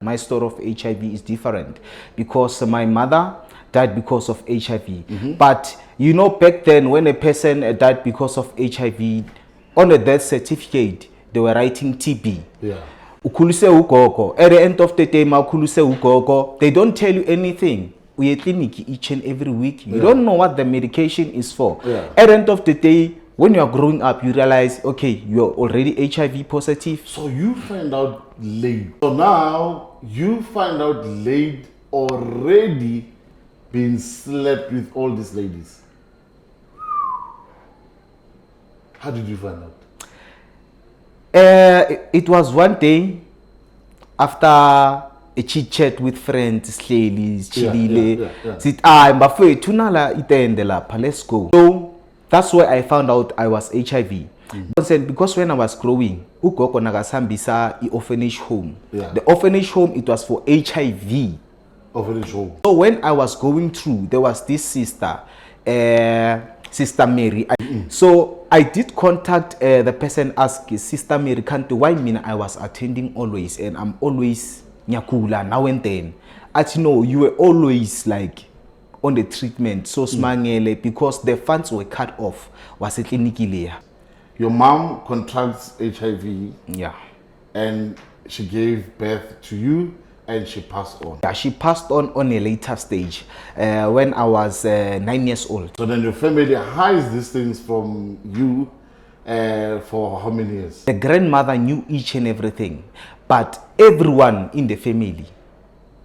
My story of HIV is different because my mother died because of HIV. But you know, back then when a person died because of HIV, on a death certificate, they were writing TB. Yeah. Ukhulise ugogo. At the end of the day, ukhulise ugogo. They don't tell you anything. We at clinic each and every week. You don't know what the medication is for. Yeah. At the end of the day, when you are growing up, you realize, okay, you're already HIV positive. So you find out late. So now you find out late already being slept with all these ladies. How did you find out? It was one day after a chit chat with friends, chilile. Sit, mbafowethu nala itende lapha, let's go. So that's where I found out I was HIV. Because when I was growing, ugogo nagasambisa orphanage home. The orphanage home, it was for HIV. Orphanage home. So when I was going through, there was this sister, Sister Mary. So I did contact the person, ask Sister Mary, why mean I was attending always and I'm always nyakula now and then. As you know, you were always like on the treatment, so smangele, because the funds were cut off. Was it clinically? Your mom contracts HIV. Yeah. And she gave birth to you and she passed on. Yeah, she passed on a later stage when I was 9 years old. So then your family hides these things from you for how many years? The grandmother knew each and everything, but everyone in the family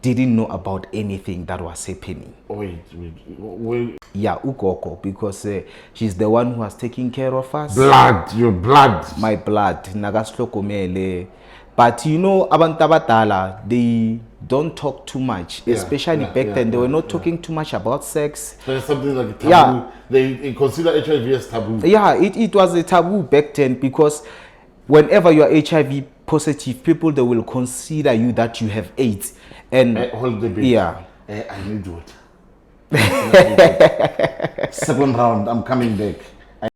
didn't know about anything that was happening. Wait. Yeah, ugogo, because she's the one who was taking care of us. Blood, your blood. My blood, nagaslokomele. But you know, abantu abadala, they don't talk too much, especially back then. They were not talking too much about sex. There's something like a taboo. Yeah. They consider HIV as taboo. Yeah, it was a taboo back then, because whenever you are HIV positive, people, they will consider you that you have AIDS. And hold the bit. Yeah. I need what? Second round, I'm coming back.